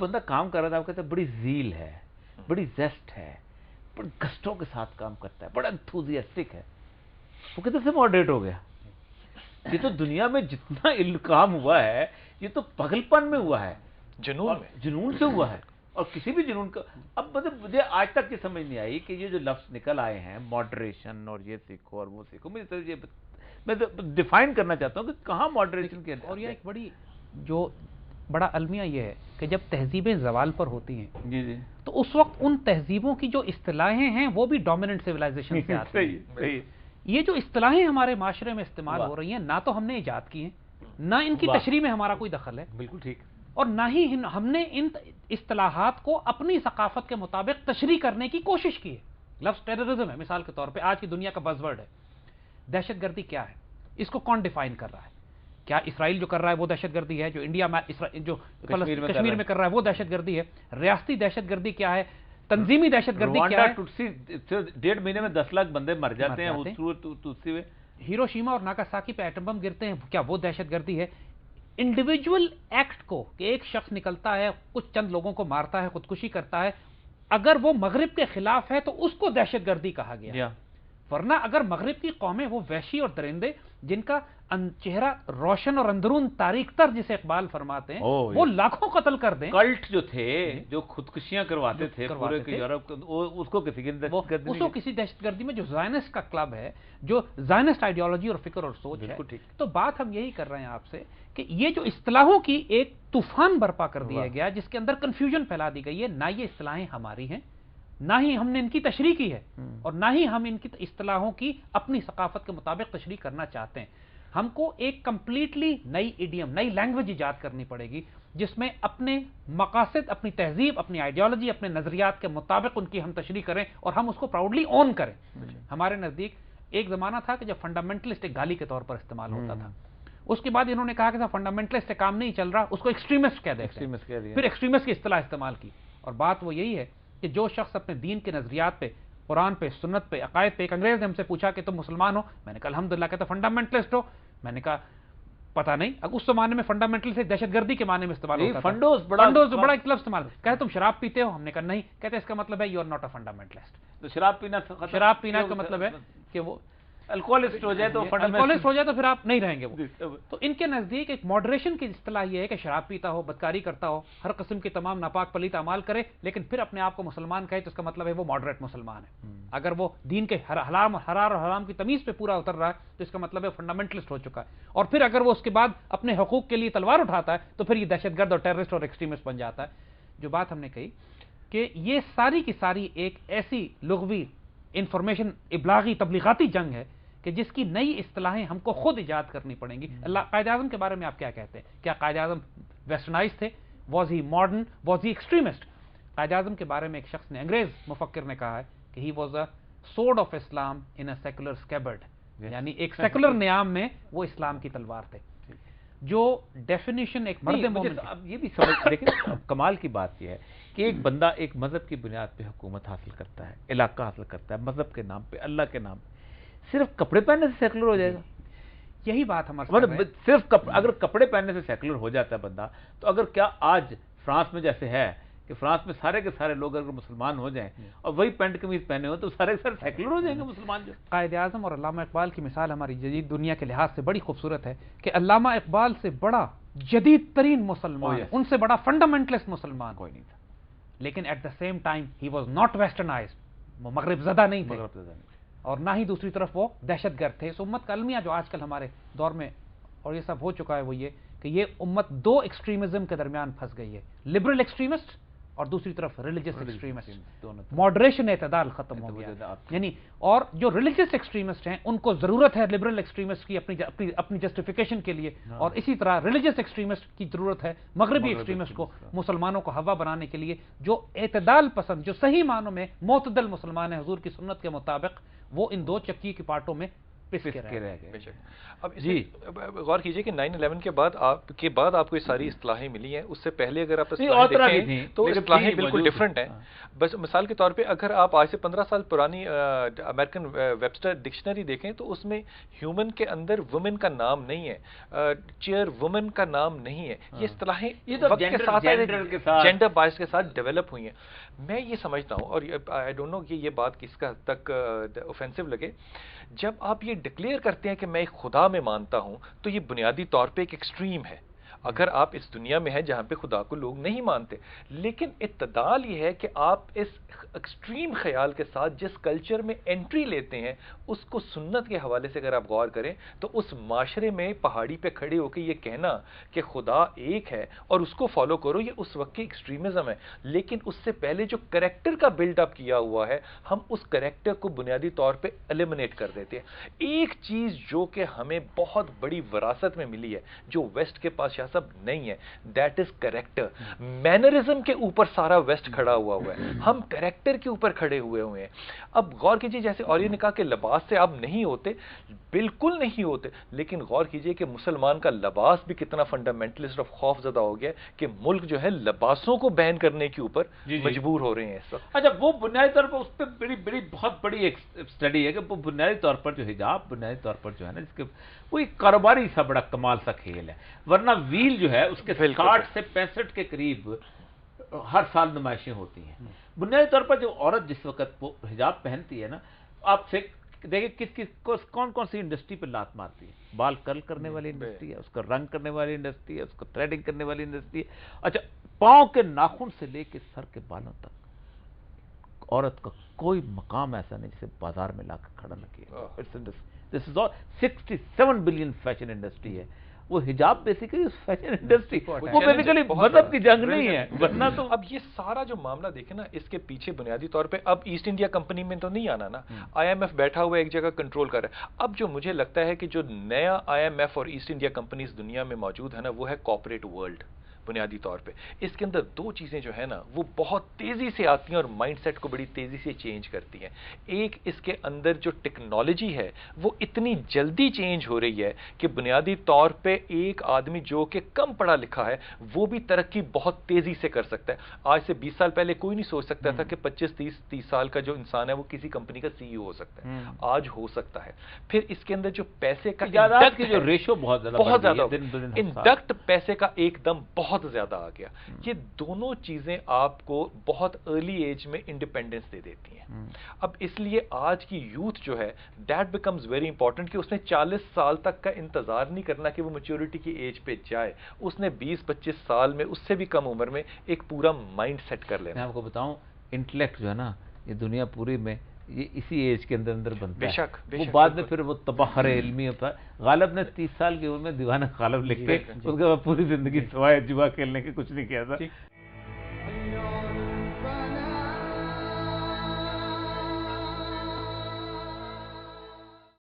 بندہ کام کر رہا تھا آپ کہتے ہیں بڑی زیل ہے، بڑی زیسٹ ہے، بڑے گسٹوں کے ساتھ کام کرتا ہے، بڑا انتھوزیاسٹک ہے، وہ کہتے سے ماڈریٹ ہو گیا. یہ تو دنیا میں جتنا کام ہوا ہے یہ تو پاگل پن میں ہوا ہے، جنون سے ہوا ہے. اور کسی بھی جنون کا اب مطلب مجھے آج تک یہ سمجھ نہیں آئی کہ یہ جو لفظ نکل آئے ہیں ماڈریشن اور یہ سیکھو اور وہ سیکھو، میں ڈیفائن کرنا چاہتا ہوں کہ کہاں ماڈریشن کے. اور یہ ایک جو بڑا المیہ یہ ہے کہ جب تہذیبیں زوال پر ہوتی ہیں جی جی تو اس وقت ان تہذیبوں کی جو اصطلاحیں ہیں وہ بھی ڈومیننٹ سویلائزیشن سے آتی ہیں. یہ جو اصطلاحیں ہمارے معاشرے میں استعمال ہو رہی ہیں نہ تو ہم نے ایجاد کی ہیں، نہ ان کی تشریح میں ہمارا کوئی دخل ہے. بالکل ٹھیک. اور نہ ہی ہم نے ان اصطلاحات کو اپنی ثقافت کے مطابق تشریح کرنے کی کوشش کی ہے. لفظ ٹیررزم ہے مثال کے طور پہ آج کی دنیا کا بز ورڈ ہے. دہشت گردی کیا ہے؟ اس کو کون ڈیفائن کر رہا ہے؟ کیا اسرائیل جو کر رہا ہے وہ دہشت گردی ہے؟ جو انڈیا میں جو کشمیر میں کر رہا ہے وہ دہشت گردی ہے؟ ریاستی دہشت گردی کیا ہے؟ تنظیمی دہشت گردی کیا ہے؟ 1.5 مہینے میں 10 لاکھ بندے مر جاتے ہیں. ہیروشیما اور ناگاساکی پہ ایٹم بم گرتے ہیں، کیا وہ دہشت گردی ہے؟ انڈیویجول ایکٹ کو کہ ایک شخص نکلتا ہے کچھ چند لوگوں کو مارتا ہے، خودکشی کرتا ہے، اگر وہ مغرب کے خلاف ہے تو اس کو دہشت گردی کہا گیا. ورنہ اگر مغرب کی قومیں وہ وحشی اور درندے جن کا چہرہ روشن اور اندرون تاریک تر جسے اقبال فرماتے ہیں وہ لاکھوں قتل کر دیں. کلٹ جو تھے جو خودکشیاں کرواتے تھے پورے یورپ اس کو کسی دہشت گردی میں جو زائنسٹ کا کلب ہے، جو زائنسٹ آئیڈیالوجی اور فکر اور سوچ ہے. تو بات ہم یہی کر رہے ہیں آپ سے کہ یہ جو اصطلاحوں کی ایک طوفان برپا کر دیا گیا جس کے اندر کنفیوژن پھیلا دی گئی ہے، نہ یہ اصطلاحیں ہماری ہیں، نہ ہی ہم نے ان کی تشریح کی ہے، اور نہ ہی ہم ان کی اصطلاحوں کی اپنی ثقافت کے مطابق تشریح کرنا چاہتے ہیں. ہم کو ایک کمپلیٹلی نئی ایڈیم، نئی لینگویج ایجاد کرنی پڑے گی جس میں اپنے مقاصد، اپنی تہذیب، اپنی آئیڈیالوجی، اپنے نظریات کے مطابق ان کی ہم تشریح کریں اور ہم اس کو پراؤڈلی اون کریں. ہمارے نزدیک ایک زمانہ تھا کہ جب فنڈامنٹلسٹ ایک گالی کے طور پر استعمال ہوتا تھا. اس کے بعد انہوں نے کہا کہ فنڈامنٹلسٹ سے کام نہیں چل رہا، اس کو ایکسٹریمسٹ کہہ دیتے ہیں. پھر ایکسٹریمسٹ کی اصطلاح استعمال کی. اور بات وہ یہی ہے کہ جو شخص اپنے دین کے نظریات پہ، قرآن پہ، سنت پہ، عقائد پہ، ایک انگریز نے ہم سے پوچھا کہ تم مسلمان ہو، میں نے کہا الحمدللہ. کہتا فنڈامنٹلسٹ ہو، میں نے کہا پتہ نہیں. اس زمانے میں فنڈامنٹلسٹ ایک دہشت گردی کے معنی میں استعمال ہوتا تھا. فنڈوز بڑا ایک لفظ استعمال. کہتے تم شراب پیتے ہو، ہم نے کہا نہیں. کہتے اس کا مطلب ہے you are not a fundamentalist. تو شراب پینا کا مطلب ہے کہ وہ الکوہولسٹ ہو جائے تو پھر آپ نہیں رہیں گے. وہ تو ان کے نزدیک ایک ماڈریشن کی اصطلاح یہ ہے کہ شراب پیتا ہو، بدکاری کرتا ہو، ہر قسم کے تمام ناپاک پلیت اعمال کرے، لیکن پھر اپنے آپ کو مسلمان کہے تو اس کا مطلب ہے وہ ماڈریٹ مسلمان ہے. اگر وہ دین کے حلال اور حرام کی تمیز پہ پورا اتر رہا ہے تو اس کا مطلب ہے فنڈامنٹلسٹ ہو چکا ہے. اور پھر اگر وہ اس کے بعد اپنے حقوق کے لیے تلوار اٹھاتا ہے تو پھر یہ دہشت گرد اور ٹیررسٹ اور ایکسٹریمسٹ بن جاتا ہے. جو بات ہم نے کہی کہ یہ ساری کی ساری ایک ایسی لغوی انفارمیشن ابلاغی تبلیغاتی جنگ ہے کہ جس کی نئی اصطلاحیں ہم کو خود ایجاد کرنی پڑیں گی. قائد اعظم کے بارے میں آپ کیا کہتے ہیں؟ کیا قائد اعظم ویسٹرنائز تھے؟ Was he modern? Was he extremist? Quaid Azam کے بارے میں ایک شخص نے، انگریز مفکر نے کہا ہے کہ he was a sword of Islam in a secular scabbard, یعنی ایک سیکولر نیام میں وہ اسلام کی تلوار تھے. جو ڈیفینیشن ایک مرد مومن. اب یہ بھی سمجھ دیکھیں کمال کی بات یہ ہے کہ ایک بندہ ایک مذہب کی بنیاد پہ حکومت حاصل کرتا ہے، علاقہ حاصل کرتا ہے، مذہب کے نام پہ، اللہ کے نام پہ، صرف کپڑے پہننے سے سیکولر ہو جائے گا؟ یہی بات ہمارے صرف اگر کپڑے پہننے سے سیکولر ہو جاتا ہے بندہ، تو اگر کیا آج فرانس میں جیسے ہے کہ فرانس میں سارے کے سارے لوگ اگر مسلمان ہو جائیں اور وہی پینٹ قمیض پہنے ہو تو سارے کے سارے سیکولر ہو جائیں گے مسلمان؟ جو قائد اعظم اور علامہ اقبال کی مثال ہماری جدید دنیا کے لحاظ سے بڑی خوبصورت ہے کہ علامہ اقبال سے بڑا جدید ترین مسلمان، ان سے بڑا فنڈامنٹلسٹ مسلمان کوئی نہیں تھا. لیکن ایٹ دا سیم ٹائم ہی واز ناٹ ویسٹرنائزڈ، وہ مغرب زدہ نہیں تھے، اور نہ ہی دوسری طرف وہ دہشت گرد تھے. اس امت کا المیہ جو آج کل ہمارے دور میں اور یہ سب ہو چکا ہے وہ یہ کہ یہ امت دو ایکسٹریمزم کے درمیان پھنس گئی ہے، لبرل ایکسٹریمسٹ اور دوسری طرف ریلیجس ایکسٹریمسٹ. ماڈریشن اعتدال ختم ہو گیا. یعنی اور جو ریلیجس ایکسٹریمسٹ ہیں ان کو ضرورت ہے لبرل ایکسٹریمسٹ کی اپنی جسٹیفیکیشن کے لیے، اور اسی طرح ریلیجس ایکسٹریمسٹ کی ضرورت ہے مغربی ایکسٹریمسٹ کو مسلمانوں کو ہوا بنانے کے لیے. جو اعتدال پسند، جو صحیح معنوں میں معتدل مسلمان ہیں حضور کی سنت کے مطابق، وہ ان دو چکی کے پارٹوں میں پس کے رہ گئے. اب جی غور کیجئے کہ 9/11 کے بعد آپ کو یہ ساری اصطلاحیں ملی ہیں. اس سے پہلے اگر آپ دیکھیں تو اصطلاحیں بالکل ڈفرینٹ ہیں. بس مثال کے طور پہ اگر آپ آج سے 15 سال پرانی امریکن ویبسٹر ڈکشنری دیکھیں تو اس میں ہیومن کے اندر وومن کا نام نہیں ہے, چیئر وومن کا نام نہیں ہے. یہ اصطلاحیں وقت کے ساتھ جینڈر بائس کے ساتھ ڈیولپ ہوئی ہیں. میں یہ سمجھتا ہوں, اور آئی ڈونٹ نو کہ یہ بات کس کا حد تک اوفینسو لگے, جب آپ یہ ڈکلیئر کرتے ہیں کہ میں ایک خدا میں مانتا ہوں تو یہ بنیادی طور پہ ایک ایکسٹریم ہے. اگر آپ اس دنیا میں ہیں جہاں پہ خدا کو لوگ نہیں مانتے, لیکن اعتدال یہ ہے کہ آپ اس ایکسٹریم خیال کے ساتھ جس کلچر میں انٹری لیتے ہیں اس کو سنت کے حوالے سے اگر آپ غور کریں تو اس معاشرے میں پہاڑی پہ کھڑے ہو کے یہ کہنا کہ خدا ایک ہے اور اس کو فالو کرو, یہ اس وقت کی ایکسٹریمزم ہے. لیکن اس سے پہلے جو کریکٹر کا بلڈ اپ کیا ہوا ہے, ہم اس کریکٹر کو بنیادی طور پہ ایلیمنیٹ کر دیتے ہیں. ایک چیز جو کہ ہمیں بہت بڑی وراثت میں ملی ہے جو ویسٹ کے پاس سب نہیں ہے, دیٹ از کریکٹر. مینرزم کے اوپر سارا ویسٹ کھڑا ہوا ہے, ہم کریکٹر کے اوپر کھڑے ہوئے ہیں. اب غور کیجئے, جیسے اور یہ نے کہا کہ لباس سے آپ نہیں ہوتے, بالکل نہیں ہوتے, لیکن غور کیجئے کہ مسلمان کا لباس بھی کتنا فنڈامنٹلسٹ اور خوف زدہ ہو گیا کہ ملک جو ہے لباسوں کو بین کرنے کے اوپر مجبور ہو رہے ہیں اس وقت. اچھا, وہ بنیادی طور پر اس پہ بہت بڑی ایک اسٹڈی ہے کہ وہ بنیادی طور پر جو حجاب بنیادی طور پر جو ہے نا, جس کے وہ ایک کاروباری سا بڑا کمال سا کھیل ہے. ورنہ ویل جو ہے اس کے 60 سے 65 کے قریب ہر سال نمائشیں ہوتی ہیں. بنیادی طور پر جو عورت جس وقت وہ حجاب پہنتی ہے نا, آپ سے دیکھیں کون سی انڈسٹری پہ لات مارتی ہے. بال کرل کرنے والی انڈسٹری ہے, اس کا رنگ کرنے والی انڈسٹری ہے, اس کو تھریڈنگ کرنے والی انڈسٹری ہے. اچھا, پاؤں کے ناخن سے لے کے سر کے بالوں تک عورت کا کوئی مقام ایسا نہیں جسے بازار میں لا کے کھڑا نہ کیا. دس از آل 67 بلین فیشن انڈسٹری ہے. وہ حجاب بیسیکلی فیشن انڈسٹری, وہ بیسیکلی مذہب کی جنگ نہیں ہے. ورنہ تو اب یہ سارا جو معاملہ دیکھیں نا, اس کے پیچھے بنیادی طور پہ اب ایسٹ انڈیا کمپنی میں تو نہیں آنا نا, IMF بیٹھا ہوا ایک جگہ کنٹرول کر رہا ہے. اب جو مجھے لگتا ہے کہ جو نیا IMF اور ایسٹ انڈیا کمپنیز دنیا میں موجود ہے نا, وہ ہے کارپوریٹ ورلڈ. بنیادی طور پہ اس کے اندر دو چیزیں جو ہے نا وہ بہت تیزی سے آتی ہیں اور مائنڈ سیٹ کو بڑی تیزی سے چینج کرتی ہیں. ایک اس کے اندر جو ٹیکنالوجی ہے وہ اتنی جلدی چینج ہو رہی ہے کہ بنیادی طور پہ ایک آدمی جو کہ کم پڑھا لکھا ہے وہ بھی ترقی بہت تیزی سے کر سکتا ہے. آج سے 20 سال پہلے کوئی نہیں سوچ سکتا تھا کہ 25-30 سال کا جو انسان ہے وہ کسی کمپنی کا CEO ہو سکتا ہے. آج ہو سکتا ہے. پھر اس کے اندر جو پیسے کا جو ریشو بہت زیادہ انڈکٹ پیسے کا ایک دم بہت زیادہ آ گیا. یہ دونوں چیزیں آپ کو بہت ارلی ایج میں انڈیپینڈنس دے دیتی ہیں. اب اس لیے آج کی یوتھ جو ہے دیٹ بیکمز ویری امپورٹنٹ کہ اس نے 40 سال تک کا انتظار نہیں کرنا کہ وہ میچورٹی کی ایج پہ جائے. اس نے 20-25 سال میں, اس سے بھی کم عمر میں ایک پورا مائنڈ سیٹ کر لینا. میں آپ کو بتاؤں, انٹلیکٹ جو ہے نا یہ دنیا پوری میں یہ اسی ایج کے اندر بنتا ہے. بے شک وہ بعد میں پھر وہ تباہر علمی ہوتا ہے. غالب نے 30 سال کی عمر میں دیوانہ غالب لکھ کے اس کے بعد پوری زندگی سوائے جوا کھیلنے کے کچھ نہیں کیا تھا.